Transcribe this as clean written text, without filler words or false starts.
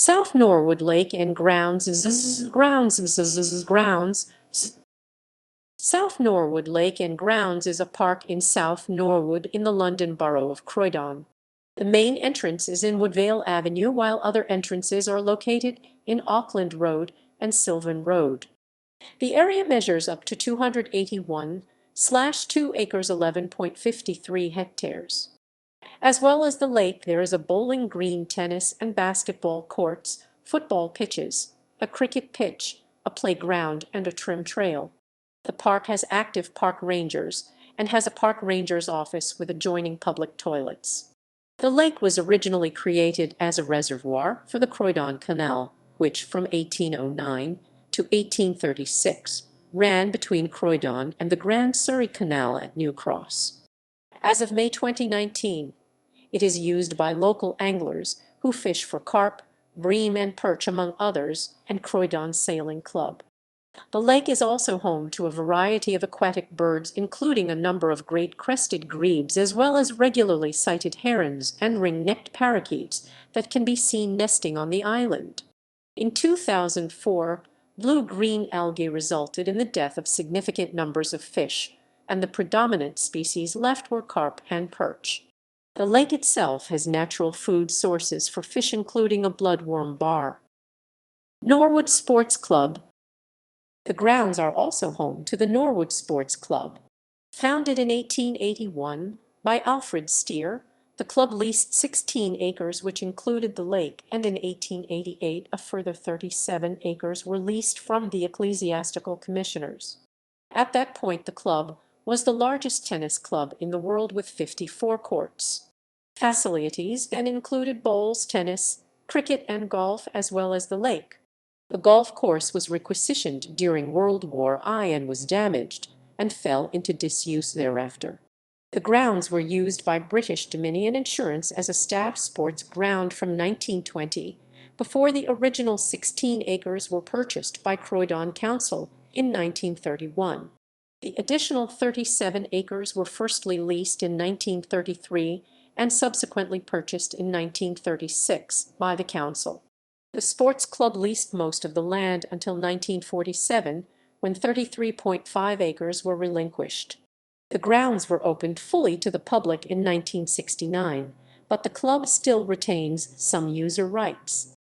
South Norwood Lake and Grounds grounds. South Norwood Lake and Grounds is a park in South Norwood in the London Borough of Croydon. The main entrance is in Woodvale Avenue, while other entrances are located in Auckland Road and Sylvan Road. The area measures up to 281/2 acres, 11.53 hectares. As well as the lake, there is a bowling green, tennis and basketball courts, football pitches, a cricket pitch, a playground, and a trim trail. The park has active park rangers and has a park ranger's office with adjoining public toilets. The lake was originally created as a reservoir for the Croydon Canal, which from 1809 to 1836 ran between Croydon and the Grand Surrey Canal at New Cross. As of May 2019, it is used by local anglers who fish for carp, bream, and perch, among others, and Croydon Sailing Club. The lake is also home to a variety of aquatic birds, including a number of great crested grebes, as well as regularly sighted herons and ring-necked parakeets that can be seen nesting on the island. In 2004, blue-green algae resulted in the death of significant numbers of fish, and the predominant species left were carp and perch. The lake itself has natural food sources for fish, including a bloodworm bar. Norwood Sports Club. The grounds are also home to the Norwood Sports Club. Founded in 1881 by Alfred Steer, the club leased 16 acres, which included the lake, and in 1888 a further 37 acres were leased from the ecclesiastical commissioners. At that point, the club was the largest tennis club in the world with 54 courts. Facilities then included bowls, tennis, cricket, and golf, as well as the lake. The golf course was requisitioned during World War I and was damaged and fell into disuse thereafter. The grounds were used by British Dominion Insurance as a staff sports ground from 1920, before the original 16 acres were purchased by Croydon Council in 1931. The additional 37 acres were firstly leased in 1933 and subsequently purchased in 1936 by the council. The sports club leased most of the land until 1947, when 33.5 acres were relinquished. The grounds were opened fully to the public in 1969, but the club still retains some user rights.